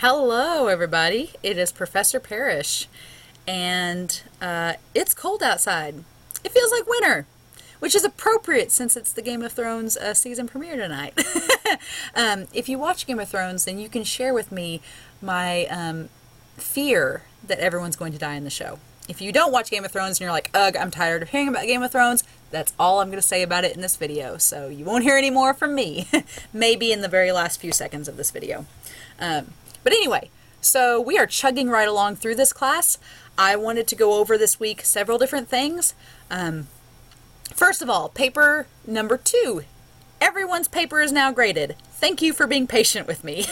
Hello, everybody. It is Professor Parrish, and it's cold outside. It feels like winter, which is appropriate since it's the Game of Thrones season premiere tonight. If you watch Game of Thrones, then you can share with me my fear that everyone's going to die in the show. If you don't watch Game of Thrones and you're like, ugh, I'm tired of hearing about Game of Thrones, that's all I'm going to say about it in this video. So you won't hear any more from me, maybe in the very last few seconds of this video. But anyway, so we are chugging right along through this class. I wanted to go over this week several different things. First of all, paper number 2. Everyone's paper is now graded. Thank you for being patient with me.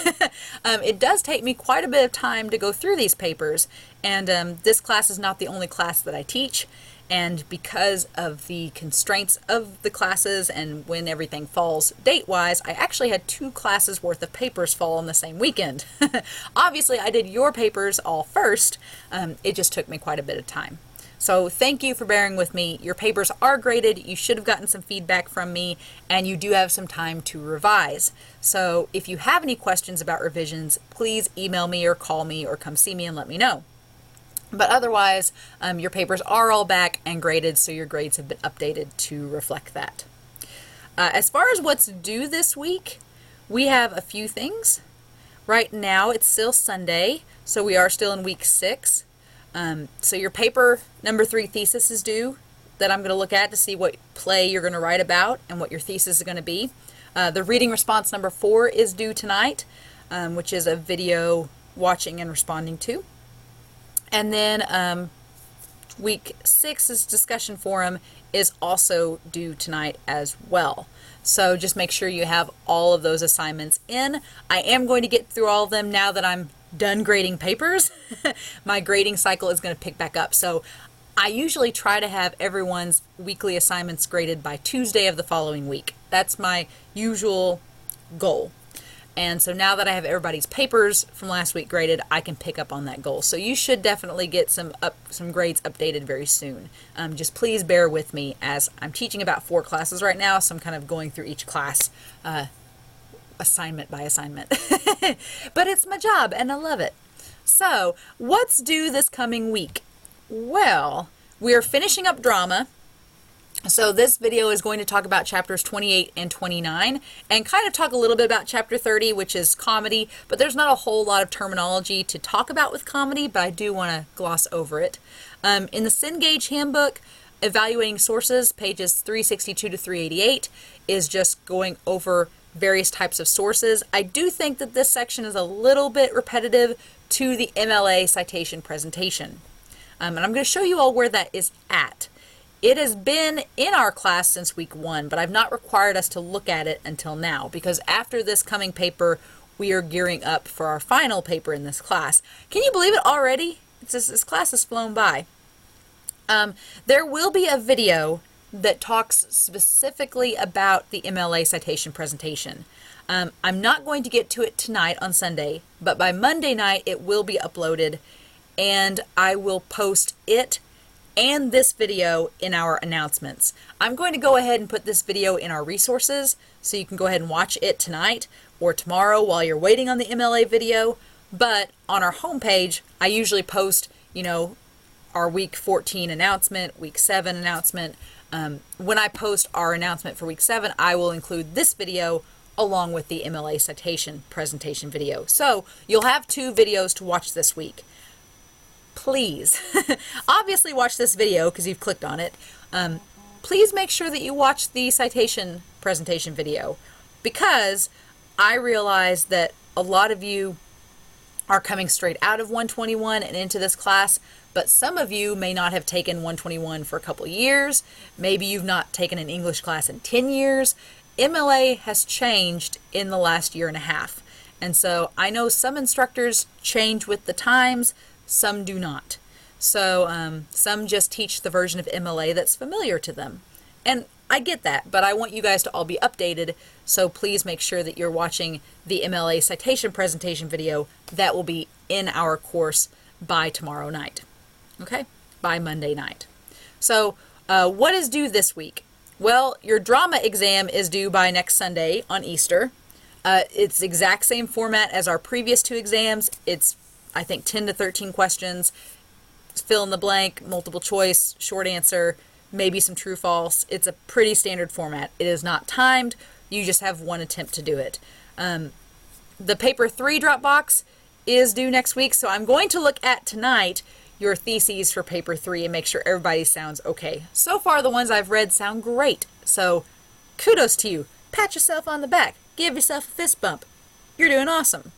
It does take me quite a bit of time to go through these papers, and this class is not the only class that I teach. And because of the constraints of the classes and when everything falls date-wise, I actually had 2 classes worth of papers fall on the same weekend. Obviously, I did your papers all first. It just took me quite a bit of time. So thank you for bearing with me. Your papers are graded. You should have gotten some feedback from me, and you do have some time to revise. So if you have any questions about revisions, please email me or call me or come see me and let me know. But otherwise, your papers are all back and graded, so your grades have been updated to reflect that. As far as what's due this week, we have a few things. Right now, it's still Sunday, so we are still in week 6. So your paper number 3 thesis is due that I'm going to look at to see what play you're going to write about and what your thesis is going to be. The reading response number 4 is due tonight, which is a video watching and responding to. And then week 6's discussion forum is also due tonight as well. So just make sure you have all of those assignments in. I am going to get through all of them now that I'm done grading papers. My grading cycle is going to pick back up. So I usually try to have everyone's weekly assignments graded by Tuesday of the following week. That's my usual goal. And so now that I have everybody's papers from last week graded, I can pick up on that goal. So you should definitely get some grades updated very soon. Just please bear with me as I'm teaching about 4 classes right now, so I'm kind of going through each class assignment by assignment. But it's my job and I love it. So what's due this coming week? Well, we are finishing up drama. So this video is going to talk about chapters 28 and 29 and kind of talk a little bit about chapter 30, which is comedy, but there's not a whole lot of terminology to talk about with comedy, but I do want to gloss over it. In the Cengage Handbook, Evaluating Sources, pages 362 to 388, is just going over various types of sources. I do think that this section is a little bit repetitive to the MLA citation presentation. And I'm going to show you all where that is at. It has been in our class since week 1, but I've not required us to look at it until now because after this coming paper, we are gearing up for our final paper in this class. Can you believe it already? This class has flown by. There will be a video that talks specifically about the MLA citation presentation. I'm not going to get to it tonight on Sunday, but by Monday night it will be uploaded, and I will post it and this video in our announcements. I'm going to go ahead and put this video in our resources so you can go ahead and watch it tonight or tomorrow while you're waiting on the MLA video. But on our homepage, I usually post, our week 14 announcement, week 7 announcement. When I post our announcement for week 7, I will include this video along with the MLA citation presentation video. So you'll have 2 videos to watch this week. Please, obviously watch this video because you've clicked on it. Please make sure that you watch the citation presentation video because I realize that a lot of you are coming straight out of 121 and into this class, but some of you may not have taken 121 for a couple years. Maybe you've not taken an English class in 10 years. MLA has changed in the last year and a half. And so I know some instructors change with the times, some do not. So some just teach the version of MLA that's familiar to them. And I get that, but I want you guys to all be updated, so please make sure that you're watching the MLA citation presentation video. That will be in our course by tomorrow night. Okay? By Monday night. So what is due this week? Well, your drama exam is due by next Sunday on Easter. It's the exact same format as our previous 2 exams. It's, I think, 10 to 13 questions, fill in the blank, multiple choice, short answer, maybe some true false. It's a pretty standard format. It is not timed. You just have one attempt to do it. The paper 3 drop box is due next week, so I'm going to look at tonight your theses for paper 3 and make sure everybody sounds okay. So far, the ones I've read sound great, so kudos to you. Pat yourself on the back. Give yourself a fist bump. You're doing awesome.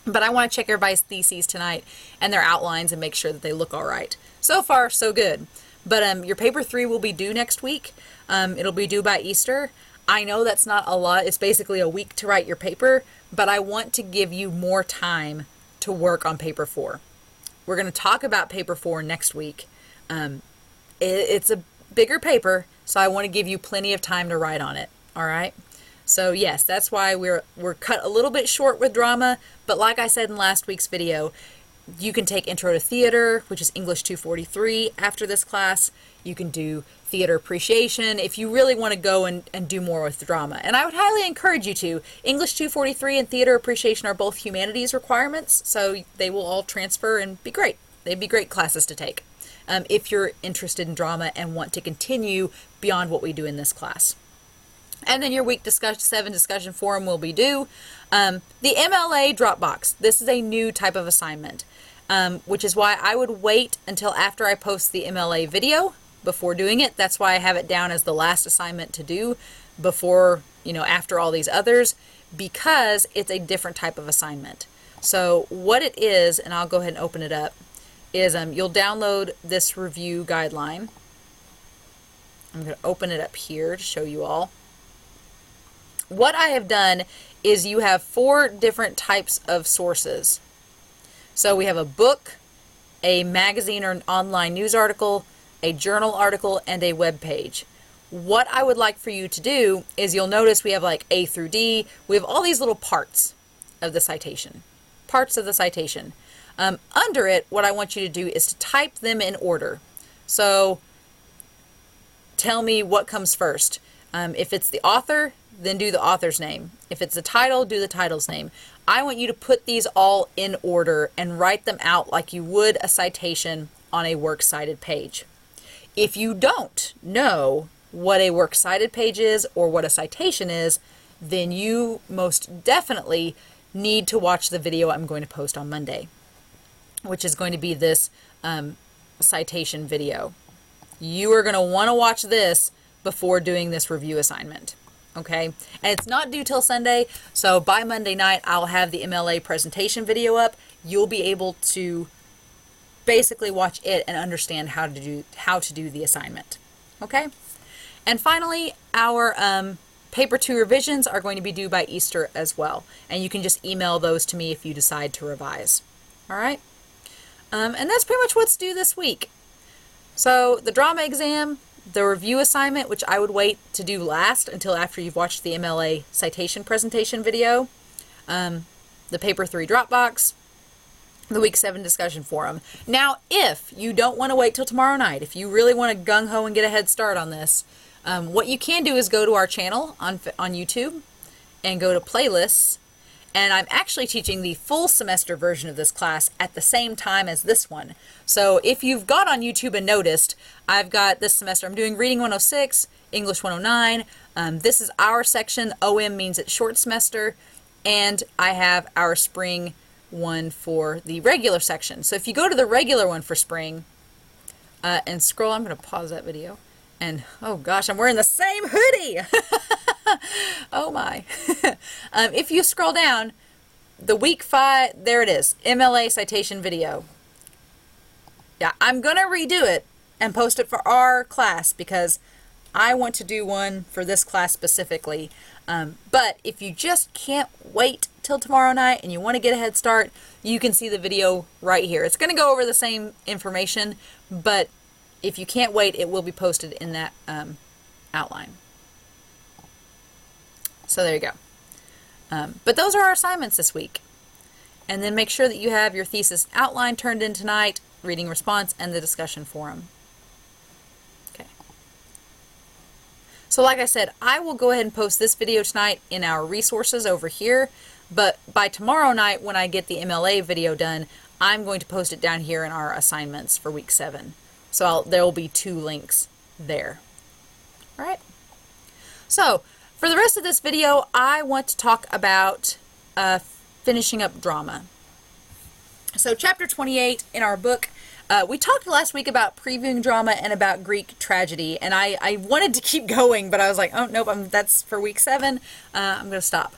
But I want to check everybody's theses tonight and their outlines and make sure that they look all right. So far, so good. But your paper 3 will be due next week. It'll be due by Easter. I know that's not a lot. It's basically a week to write your paper, but I want to give you more time to work on paper 4. We're going to talk about paper 4 next week. It's a bigger paper, so I want to give you plenty of time to write on it. All right? So yes, that's why we're cut a little bit short with drama, but like I said in last week's video, you can take Intro to Theater, which is English 243 after this class. You can do Theater Appreciation if you really want to go and do more with drama. And I would highly encourage you to. English 243 and Theater Appreciation are both humanities requirements, so they will all transfer and be great. They'd be great classes to take if you're interested in drama and want to continue beyond what we do in this class. And then your week 7 discussion forum will be due. The MLA Dropbox. This is a new type of assignment, which is why I would wait until after I post the MLA video before doing it. That's why I have it down as the last assignment to do before, after all these others, because it's a different type of assignment. So what it is, and I'll go ahead and open it up, is you'll download this review guideline. I'm going to open it up here to show you all. What I have done is you have 4 different types of sources. So we have a book, a magazine or an online news article, a journal article, and a web page. What I would like for you to do is you'll notice we have like A through D. We have all these little parts of the citation. Parts of the citation. Under it, what I want you to do is to type them in order. So tell me what comes first. If it's the author, then do the author's name. If it's the title, do the title's name. I want you to put these all in order and write them out like you would a citation on a works cited page. If you don't know what a works cited page is or what a citation is, then you most definitely need to watch the video I'm going to post on Monday, which is going to be this citation video. You are going to want to watch this before doing this review assignment. Okay, and it's not due till Sunday, so by Monday night I'll have the MLA presentation video up. You'll be able to basically watch it and understand how to do the assignment. Okay, and finally our paper 2 revisions are going to be due by Easter as well, and you can just email those to me if you decide to revise. All right, and that's pretty much what's due this week. So the drama exam, the review assignment, which I would wait to do last until after you've watched the MLA citation presentation video, the paper 3 Dropbox, the week 7 discussion forum. Now, if you don't want to wait till tomorrow night, if you really want to gung-ho and get a head start on this, what you can do is go to our channel on YouTube and go to playlists. And I'm actually teaching the full semester version of this class at the same time as this one. So if you've got on YouTube and noticed, I've got this semester, I'm doing Reading 106, English 109. This is our section. OM means it's short semester. And I have our spring one for the regular section. So if you go to the regular one for spring and scroll, I'm going to pause that video. And oh gosh, I'm wearing the same hoodie. Oh my. If you scroll down, the week 5, there it is, MLA citation video. Yeah, I'm going to redo it and post it for our class because I want to do one for this class specifically. But if you just can't wait till tomorrow night and you want to get a head start, you can see the video right here. It's going to go over the same information, but if you can't wait, it will be posted in that outline. So there you go. But those are our assignments this week. And then make sure that you have your thesis outline turned in tonight, reading response, and the discussion forum. Okay. So So like I said, I will go ahead and post this video tonight in our resources over here, but by tomorrow night when I get the MLA video done, I'm going to post it down here in our assignments for week 7. So there will be 2 links there. All right. So for the rest of this video, I want to talk about finishing up drama. So chapter 28 in our book, we talked last week about previewing drama and about Greek tragedy, and I wanted to keep going, but I was like, oh, nope, that's for week 7. I'm going to stop.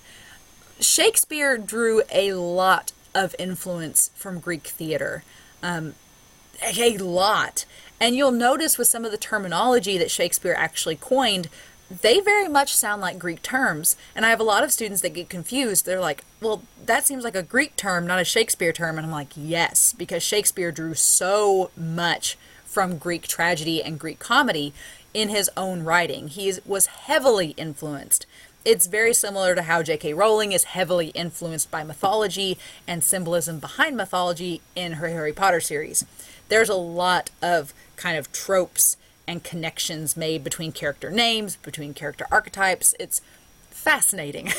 Shakespeare drew a lot of influence from Greek theater. A lot. And you'll notice with some of the terminology that Shakespeare actually coined, they very much sound like Greek terms. And I have a lot of students that get confused. They're like, well, that seems like a Greek term, not a Shakespeare term. And I'm like, yes, because Shakespeare drew so much from Greek tragedy and Greek comedy in his own writing. He was heavily influenced. It's very similar to how J.K. Rowling is heavily influenced by mythology and symbolism behind mythology in her Harry Potter series. There's a lot of kind of tropes and connections made between character names, between character archetypes. It's fascinating,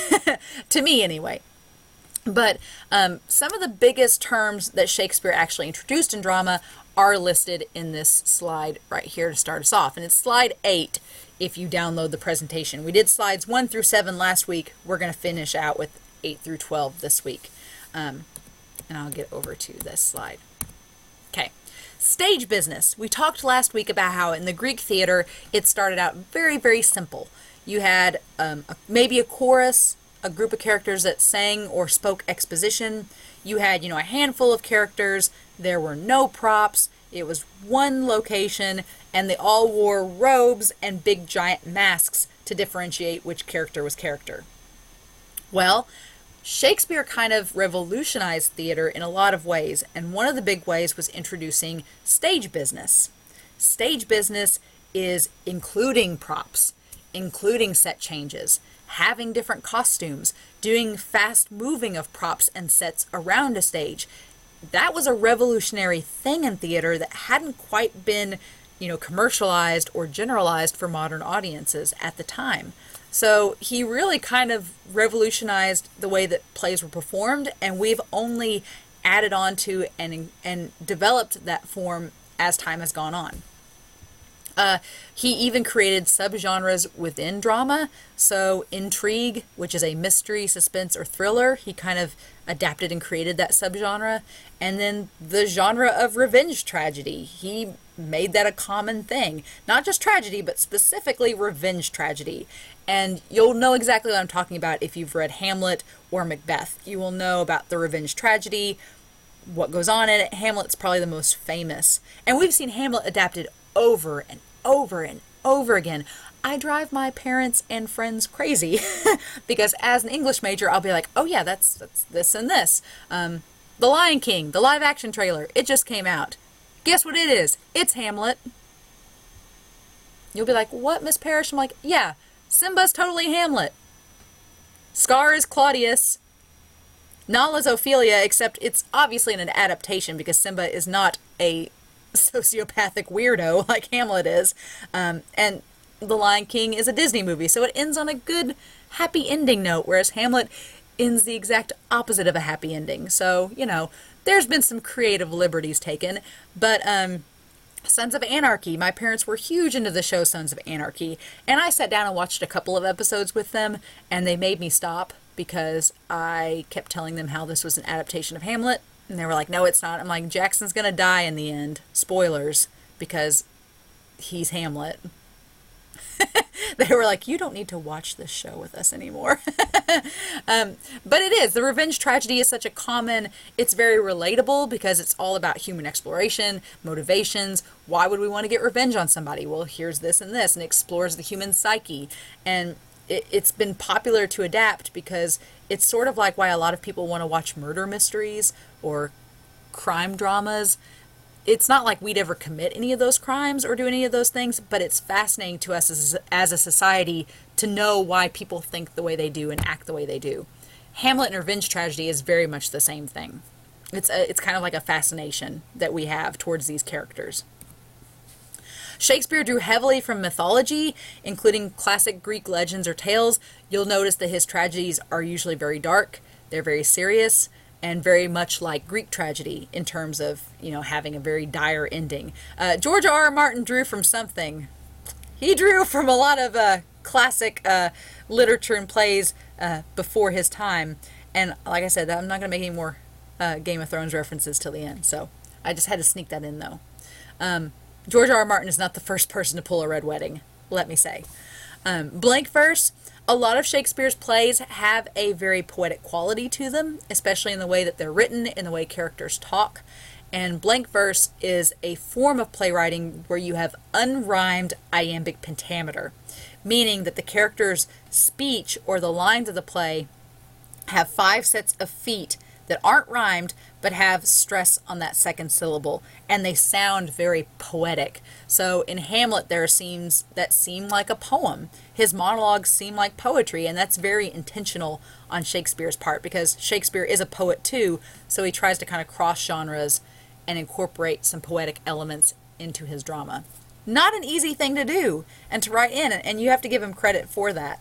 to me anyway. But some of the biggest terms that Shakespeare actually introduced in drama are listed in this slide right here to start us off. And it's slide 8 if you download the presentation. We did slides 1 through 7 last week. We're going to finish out with 8 through 12 this week. And I'll get over to this slide. Okay. Stage business. We talked last week about how in the Greek theater, it started out very, very simple. You had maybe a chorus, a group of characters that sang or spoke exposition. You had, a handful of characters. There were no props. It was one location, and they all wore robes and big giant masks to differentiate which character was character. Well, Shakespeare kind of revolutionized theater in a lot of ways, and one of the big ways was introducing stage business. Stage business is including props, including set changes, having different costumes, doing fast moving of props and sets around a stage. That was a revolutionary thing in theater that hadn't quite been, commercialized or generalized for modern audiences at the time. So he really kind of revolutionized the way that plays were performed, and we've only added on to and developed that form as time has gone on. He even created subgenres within drama. So intrigue, which is a mystery, suspense, or thriller, he kind of adapted and created that subgenre. And then the genre of revenge tragedy, he made that a common thing. Not just tragedy, but specifically revenge tragedy. And you'll know exactly what I'm talking about if you've read Hamlet or Macbeth. You will know about the revenge tragedy, what goes on in it. Hamlet's probably the most famous. And we've seen Hamlet adapted over and over and over again. I drive my parents and friends crazy because as an English major, I'll be like, oh yeah, that's this and this. The Lion King, the live action trailer, it just came out. Guess what it is? It's Hamlet. You'll be like, what, Miss Parrish? I'm like, yeah, Simba's totally Hamlet. Scar is Claudius. Nala's Ophelia, except it's obviously an adaptation because Simba is not a sociopathic weirdo like Hamlet is. And The Lion King is a Disney movie, so it ends on a good, happy ending note, whereas Hamlet ends the exact opposite of a happy ending. So, there's been some creative liberties taken, but Sons of Anarchy, my parents were huge into the show Sons of Anarchy, and I sat down and watched a couple of episodes with them, and they made me stop because I kept telling them how this was an adaptation of Hamlet, and they were like, no, it's not. I'm like, Jackson's gonna die in the end. Spoilers, because he's Hamlet. They were like, you don't need to watch this show with us anymore. But it is. The revenge tragedy is such a common, it's very relatable because it's all about human exploration, motivations. Why would we want to get revenge on somebody? Well, here's this and this, and it explores the human psyche. And it's been popular to adapt because it's sort of like why a lot of people want to watch murder mysteries or crime dramas. It's not like we'd ever commit any of those crimes or do any of those things, but it's fascinating to us as a society to know why people think the way they do and act the way they do. Hamlet and revenge tragedy is very much the same thing. It's kind of like a fascination that we have towards these characters. Shakespeare drew heavily from mythology, including classic Greek legends or tales. You'll notice that his tragedies are usually very dark, they're very serious, and very much like Greek tragedy in terms of, having a very dire ending. George R. R. Martin drew from something. He drew from a lot of classic literature and plays before his time. And like I said, I'm not going to make any more Game of Thrones references till the end. So I just had to sneak that in, though. George R. R. Martin is not the first person to pull a red wedding, let me say. Blank verse. A lot of Shakespeare's plays have a very poetic quality to them, especially in the way that they're written, in the way characters talk. And blank verse is a form of playwriting where you have unrhymed iambic pentameter, meaning that the character's speech or the lines of the play have 5 sets of feet that aren't rhymed but have stress on that second syllable, and they sound very poetic. So in Hamlet, there are scenes that seem like a poem. His monologues seem like poetry, and that's very intentional on Shakespeare's part, because Shakespeare is a poet too, so he tries to kind of cross genres and incorporate some poetic elements into his drama. Not an easy thing to do and to write in, and you have to give him credit for that.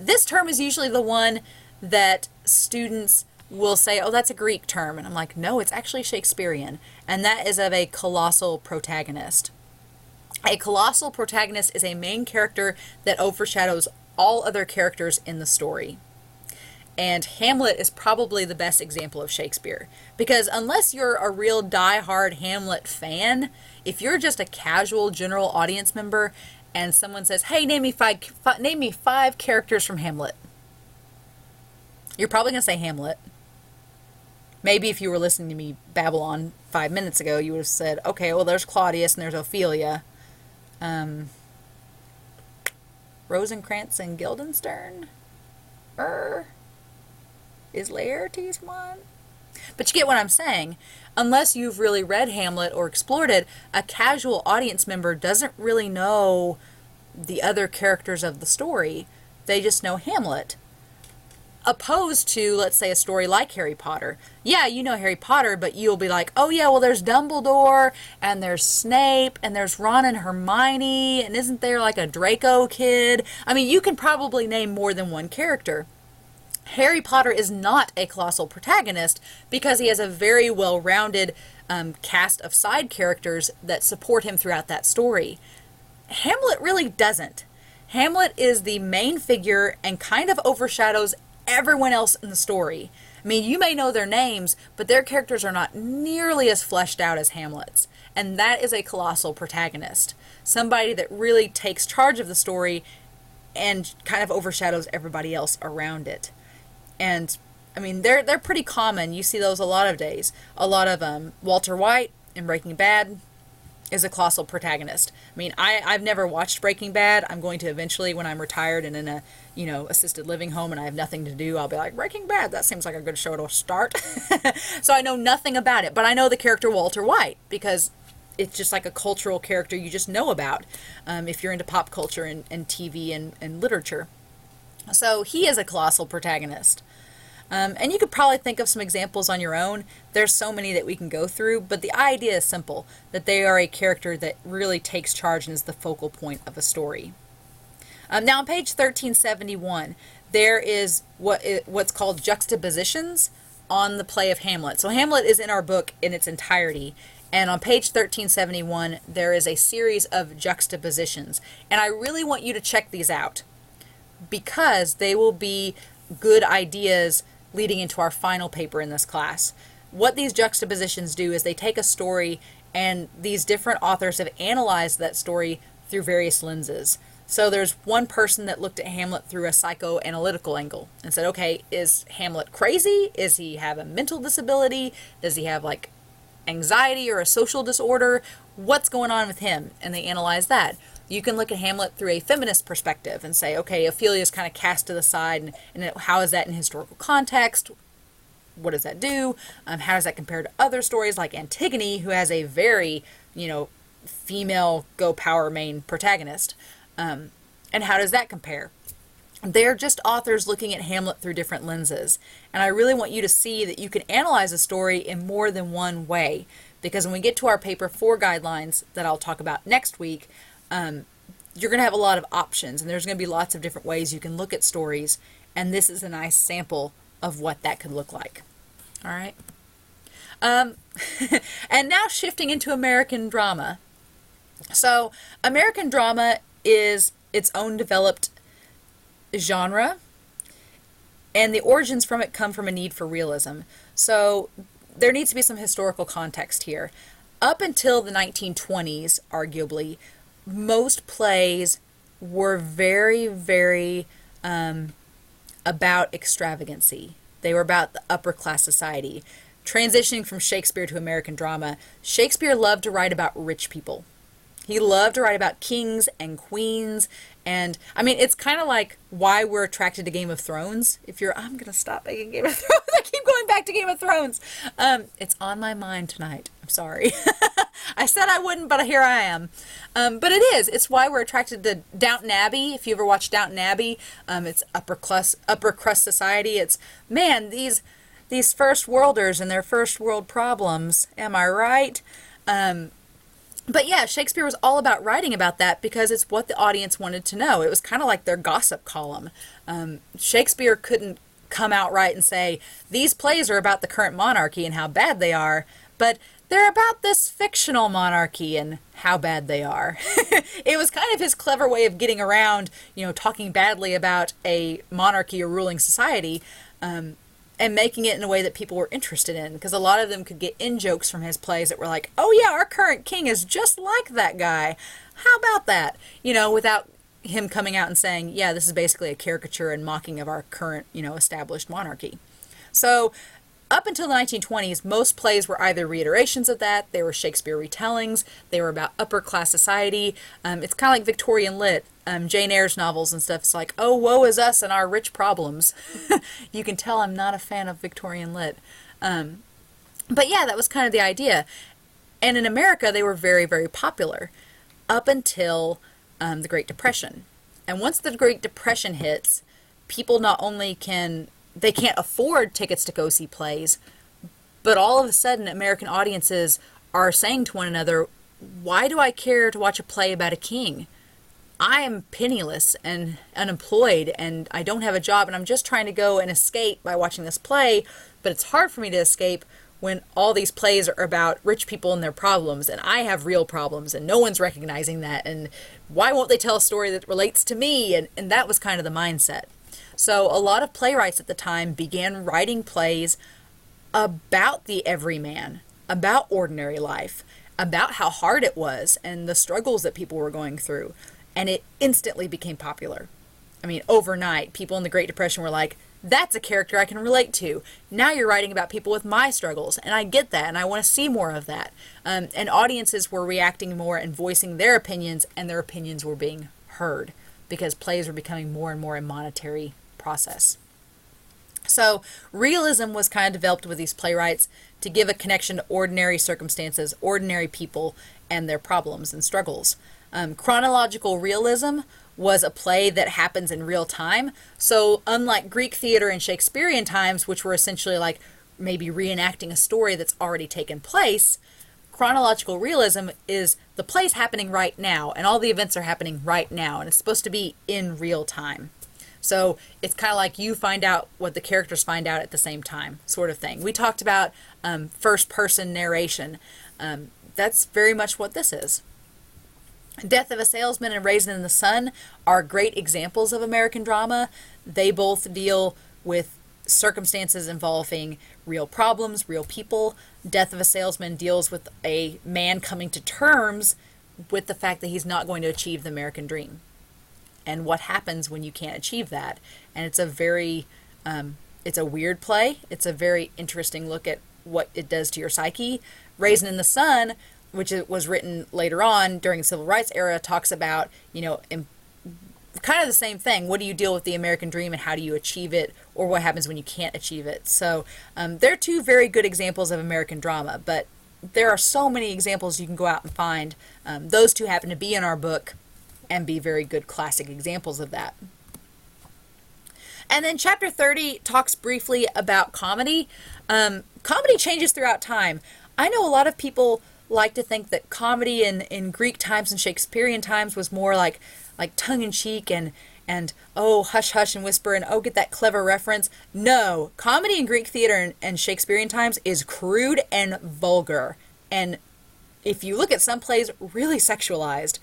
This term is usually the one that students will say, oh, that's a Greek term. And I'm like, no, it's actually Shakespearean. And that is of a colossal protagonist. A colossal protagonist is a main character that overshadows all other characters in the story. And Hamlet is probably the best example of Shakespeare. Because unless you're a real die-hard Hamlet fan, if you're just a casual general audience member and someone says, hey, name me five characters from Hamlet, you're probably going to say Hamlet. Maybe if you were listening to me babble on 5 minutes ago, you would have said, okay, well, there's Claudius and there's Ophelia. Rosencrantz and Guildenstern? Is Laertes one? But you get what I'm saying. Unless you've really read Hamlet or explored it, a casual audience member doesn't really know the other characters of the story. They just know Hamlet. Opposed to, let's say, a story like Harry Potter. Yeah, you know Harry Potter, but you'll be like, oh yeah, well there's Dumbledore, and there's Snape, and there's Ron and Hermione, and isn't there like a Draco kid? I mean, you can probably name more than one character. Harry Potter is not a colossal protagonist because he has a very well-rounded cast of side characters that support him throughout that story. Hamlet really doesn't. Hamlet is the main figure and kind of overshadows everyone else in the story. I mean, you may know their names, but their characters are not nearly as fleshed out as Hamlet's. And that is a colossal protagonist. Somebody that really takes charge of the story and kind of overshadows everybody else around it. And, I mean, they're pretty common. You see those a lot of days. A lot of Walter White in Breaking Bad is a colossal protagonist. I mean, I've never watched Breaking Bad. I'm going to eventually when I'm retired and in a, assisted living home and I have nothing to do. I'll be like, Breaking Bad, that seems like a good show to start. So I know nothing about it, but I know the character Walter White because it's just like a cultural character you just know about if you're into pop culture and TV and literature. So he is a colossal protagonist. And you could probably think of some examples on your own. There's so many that we can go through, but the idea is simple, that they are a character that really takes charge and is the focal point of a story. Now on page 1371, there is what's called juxtapositions on the play of Hamlet. So Hamlet is in our book in its entirety, and on page 1371, there is a series of juxtapositions. And I really want you to check these out because they will be good ideas leading into our final paper in this class. What these juxtapositions do is they take a story and these different authors have analyzed that story through various lenses. So there's one person that looked at Hamlet through a psychoanalytical angle and said, okay, is Hamlet crazy? Is he have a mental disability? Does he have like anxiety or a social disorder? What's going on with him? And they analyze that. You can look at Hamlet through a feminist perspective and say, okay, Ophelia is kind of cast to the side, and how is that in historical context? What does that do? How does that compare to other stories like Antigone, who has a very, female go power main protagonist? And how does that compare? They're just authors looking at Hamlet through different lenses. And I really want you to see that you can analyze a story in more than one way, because when we get to our paper 4 guidelines that I'll talk about next week, you're going to have a lot of options, and there's going to be lots of different ways you can look at stories, and this is a nice sample of what that could look like. All right. And now shifting into American drama. So American drama is its own developed genre, and the origins from it come from a need for realism. So there needs to be some historical context here. Up until the 1920s, arguably, most plays were very, very about extravagancy. They were about the upper class society. Transitioning from Shakespeare to American drama, Shakespeare loved to write about rich people. He loved to write about kings and queens, and I mean, it's kind of like why we're attracted to Game of Thrones. I'm going to stop making Game of Thrones. I keep going back to Game of Thrones. It's on my mind tonight. I'm sorry. I said I wouldn't, but here I am. But it is. It's why we're attracted to Downton Abbey. If you ever watched Downton Abbey, it's upper crust society. It's, man, these first worlders and their first world problems. Am I right? But yeah, Shakespeare was all about writing about that because it's what the audience wanted to know. It was kind of like their gossip column. Shakespeare couldn't come out right and say, these plays are about the current monarchy and how bad they are, but they're about this fictional monarchy and how bad they are. It was kind of his clever way of getting around, talking badly about a monarchy or ruling society, and making it in a way that people were interested in, because a lot of them could get in jokes from his plays that were like, oh yeah, our current king is just like that guy. How about that? Without him coming out and saying, yeah, this is basically a caricature and mocking of our current, established monarchy. So up until the 1920s, most plays were either reiterations of that, they were Shakespeare retellings, they were about upper class society. It's kind of like Victorian lit. Jane Eyre's novels and stuff, it's like, oh, woe is us and our rich problems. You can tell I'm not a fan of Victorian lit. But yeah, that was kind of the idea. And in America, they were very, very popular up until the Great Depression. And once the Great Depression hits, people not only can't afford tickets to go see plays, but all of a sudden American audiences are saying to one another, why do I care to watch a play about a king? I am penniless and unemployed and I don't have a job and I'm just trying to go and escape by watching this play, but it's hard for me to escape when all these plays are about rich people and their problems and I have real problems and no one's recognizing that, and why won't they tell a story that relates to me? And that was kind of the mindset. So a lot of playwrights at the time began writing plays about the everyman, about ordinary life, about how hard it was and the struggles that people were going through. And it instantly became popular. I mean, overnight, people in the Great Depression were like, that's a character I can relate to. Now you're writing about people with my struggles, and I get that, and I want to see more of that. And audiences were reacting more and voicing their opinions, and their opinions were being heard because plays were becoming more and more a monetary process. So realism was kind of developed with these playwrights to give a connection to ordinary circumstances, ordinary people, and their problems and struggles. Chronological realism was a play that happens in real time. So unlike Greek theater and Shakespearean times, which were essentially like maybe reenacting a story that's already taken place, chronological realism is the play's happening right now and all the events are happening right now and it's supposed to be in real time. So it's kind of like you find out what the characters find out at the same time, sort of thing. We talked about first-person narration. That's very much what this is. Death of a Salesman and Raisin in the Sun are great examples of American drama. They both deal with circumstances involving real problems, real people. Death of a Salesman deals with a man coming to terms with the fact that he's not going to achieve the American dream and what happens when you can't achieve that. And it's a very, it's a weird play. It's a very interesting look at what it does to your psyche. Raisin in the Sun, which was written later on during the Civil Rights era, talks about, kind of the same thing. What do you deal with the American dream and how do you achieve it, or what happens when you can't achieve it? So they're two very good examples of American drama, but there are so many examples you can go out and find. Those two happen to be in our book and be very good classic examples of that. And then chapter 30 talks briefly about comedy. Comedy changes throughout time. I know a lot of people like to think that comedy in Greek times and Shakespearean times was more like tongue in cheek and oh hush hush and whisper and oh get that clever reference. No, comedy in Greek theater and Shakespearean times is crude and vulgar, and if you look at some plays, really sexualized.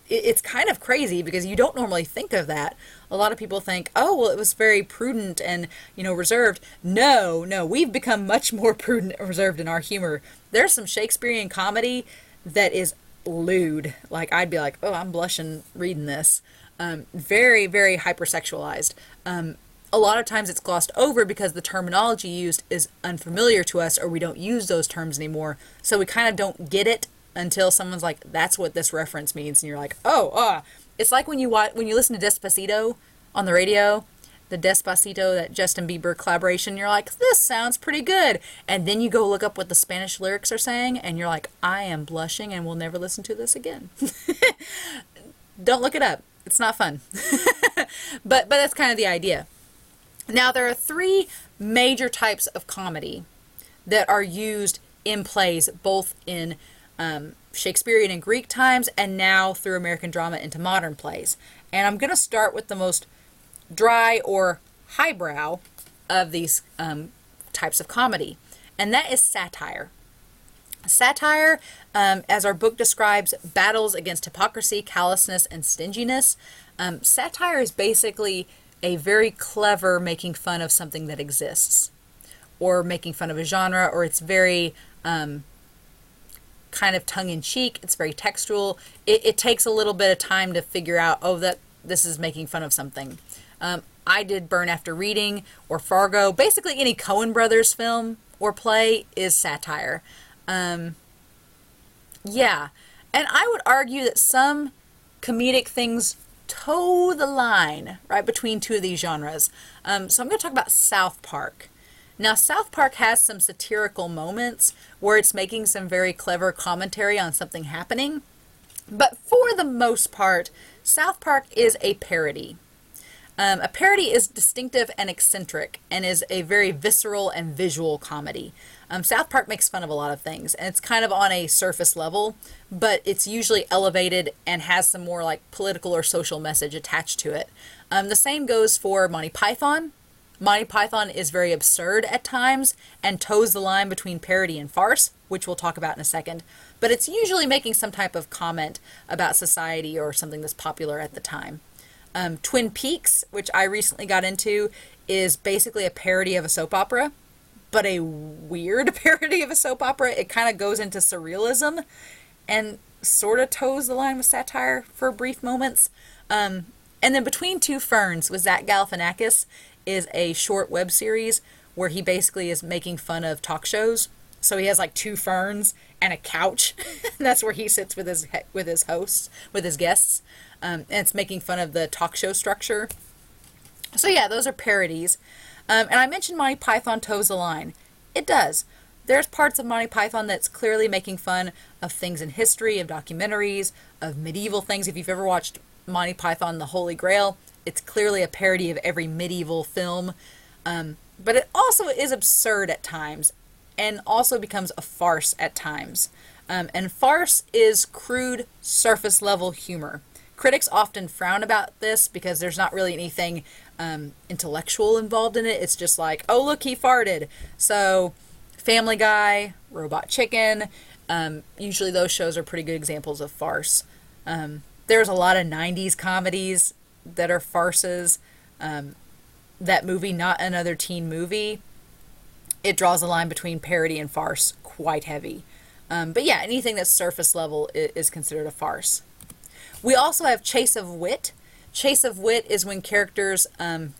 It's kind of crazy because you don't normally think of that. A lot of people think, oh, well, it was very prudent and, reserved. No, no, we've become much more prudent and reserved in our humor. There's some Shakespearean comedy that is lewd. Like, I'd be like, oh, I'm blushing reading this. Very, very hypersexualized. A lot of times it's glossed over because the terminology used is unfamiliar to us or we don't use those terms anymore. So we kind of don't get it until someone's like, that's what this reference means. And you're like, oh. It's like when you listen to Despacito on the radio, the Despacito, that Justin Bieber collaboration, you're like, this sounds pretty good. And then you go look up what the Spanish lyrics are saying, and you're like, I am blushing and will never listen to this again. Don't look it up. It's not fun. But that's kind of the idea. Now, there are three major types of comedy that are used in plays, both in Shakespearean and Greek times, and now through American drama into modern plays. And I'm going to start with the most dry or highbrow of these types of comedy, and that is satire. Satire, as our book describes, battles against hypocrisy, callousness, and stinginess. Satire is basically a very clever making fun of something that exists, or making fun of a genre, or it's very kind of tongue-in-cheek. It's very textual. It takes a little bit of time to figure out, oh, that this is making fun of something. I did Burn After Reading or Fargo. Basically any Coen Brothers film or play is satire. Yeah. And I would argue that some comedic things toe the line right between two of these genres. So I'm going to talk about South Park. Now, South Park has some satirical moments where it's making some very clever commentary on something happening. But for the most part, South Park is a parody. A parody is distinctive and eccentric and is a very visceral and visual comedy. South Park makes fun of a lot of things, and it's kind of on a surface level, but it's usually elevated and has some more like political or social message attached to it. The same goes for Monty Python. Monty Python is very absurd at times and toes the line between parody and farce, which we'll talk about in a second, but it's usually making some type of comment about society or something that's popular at the time. Twin Peaks, which I recently got into, is basically a parody of a soap opera, but a weird parody of a soap opera. It kind of goes into surrealism and sort of toes the line with satire for brief moments. And then Between Two Ferns with Zach Galifianakis is a short web series where he basically is making fun of talk shows. So he has like two ferns and a couch. And that's where he sits with his hosts, with his guests. And it's making fun of the talk show structure. So yeah, those are parodies. And I mentioned Monty Python toes the line. It does. There's parts of Monty Python that's clearly making fun of things in history, of documentaries, of medieval things. If you've ever watched Monty Python, The Holy Grail, it's clearly a parody of every medieval film. But it also is absurd at times and also becomes a farce at times. And farce is crude, surface-level humor. Critics often frown about this because there's not really anything intellectual involved in it. It's just like, oh, look, he farted. So Family Guy, Robot Chicken, usually those shows are pretty good examples of farce. There's a lot of 90s comedies that are farces. That movie, Not Another Teen Movie, it draws a line between parody and farce quite heavy. But yeah, anything that's surface level is considered a farce. We also have Chase of Wit. Chase of Wit is when characters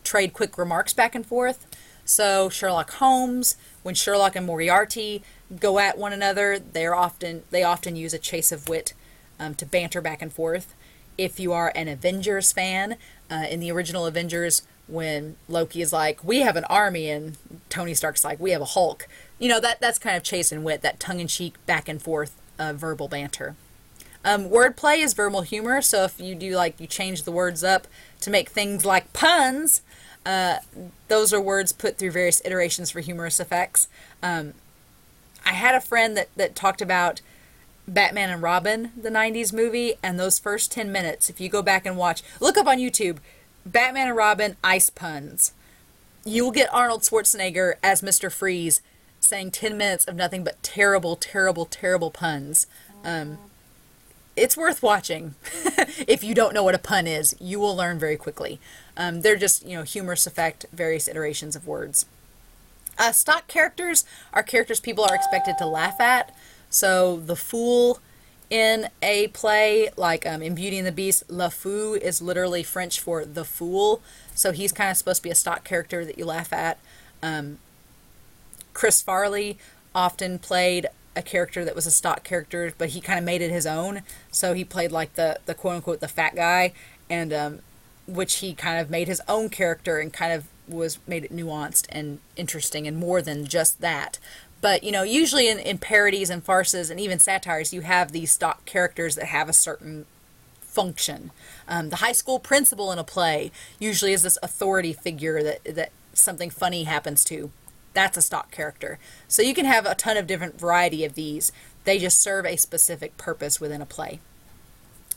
trade quick remarks back and forth. So Sherlock Holmes, when Sherlock and Moriarty go at one another, they often use a chase of wit to banter back and forth. If you are an Avengers fan, in the original Avengers, when Loki is like, we have an army, and Tony Stark's like, we have a Hulk. That's kind of chase and wit, that tongue-in-cheek back and forth verbal banter. Wordplay is verbal humor, so if you do you change the words up to make things like puns, those are words put through various iterations for humorous effects. I had a friend that talked about Batman and Robin, the 90s movie, and those first 10 minutes, if you go back and watch, look up on YouTube, Batman and Robin ice puns. You will get Arnold Schwarzenegger as Mr. Freeze saying 10 minutes of nothing but terrible, terrible, terrible puns. It's worth watching. If you don't know what a pun is, you will learn very quickly. They're just, humorous effect, various iterations of words. Stock characters are characters people are expected to laugh at. So the fool in a play, like in Beauty and the Beast, Le Fou is literally French for the fool. So he's kind of supposed to be a stock character that you laugh at. Chris Farley often played a character that was a stock character, but he kind of made it his own. So he played like the quote unquote the fat guy, and which he kind of made his own character and kind of made it nuanced and interesting and more than just that. But, usually in parodies and farces and even satires, you have these stock characters that have a certain function. The high school principal in a play usually is this authority figure that something funny happens to. That's a stock character. So you can have a ton of different variety of these. They just serve a specific purpose within a play.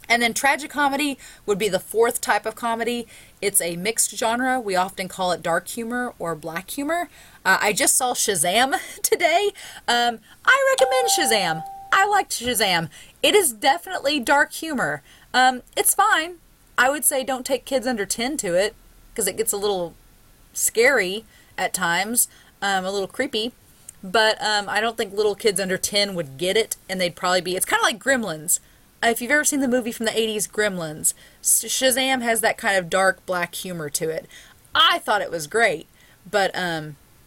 And then tragicomedy would be the fourth type of comedy. It's a mixed genre. We often call it dark humor or black humor. I just saw Shazam today. I recommend Shazam. I liked Shazam. It is definitely dark humor. It's fine. I would say don't take kids under 10 to it, because it gets a little scary at times, a little creepy. But I don't think little kids under 10 would get it, and they'd probably be... It's kind of like Gremlins. If you've ever seen the movie from the 80s, Gremlins, Shazam has that kind of dark black humor to it. I thought it was great, but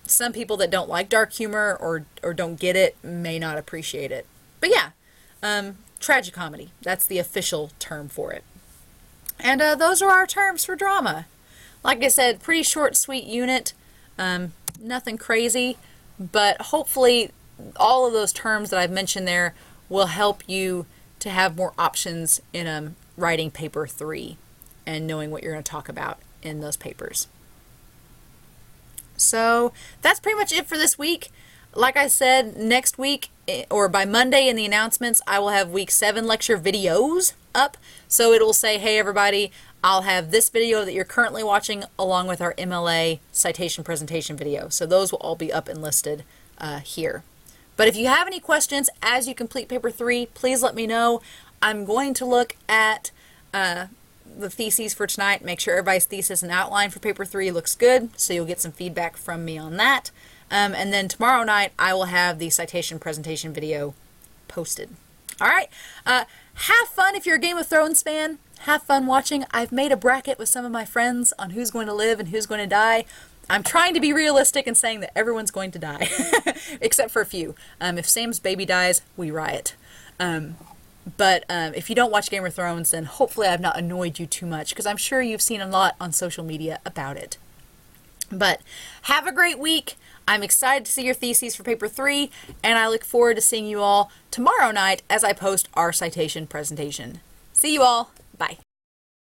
some people that don't like dark humor or don't get it may not appreciate it. But yeah, tragicomedy, that's the official term for it. And those are our terms for drama. Like I said, pretty short, sweet unit, nothing crazy, but hopefully all of those terms that I've mentioned there will help you to have more options in writing paper 3 and knowing what you're going to talk about in those papers. So that's pretty much it for this week. Like I said, next week or by Monday in the announcements, I will have week 7 lecture videos up. So it will say, hey everybody, I'll have this video that you're currently watching along with our MLA citation presentation video. So those will all be up and listed here. But if you have any questions as you complete paper 3, please let me know. I'm going to look at the theses for tonight, make sure everybody's thesis and outline for paper 3 looks good, so you'll get some feedback from me on that. And then tomorrow night, I will have the citation presentation video posted. All right, have fun if you're a Game of Thrones fan. Have fun watching. I've made a bracket with some of my friends on who's going to live and who's going to die. I'm trying to be realistic and saying that everyone's going to die, except for a few. If Sam's baby dies, we riot. But if you don't watch Game of Thrones, then hopefully I've not annoyed you too much, because I'm sure you've seen a lot on social media about it. But have a great week. I'm excited to see your theses for paper 3, and I look forward to seeing you all tomorrow night as I post our citation presentation. See you all. Bye.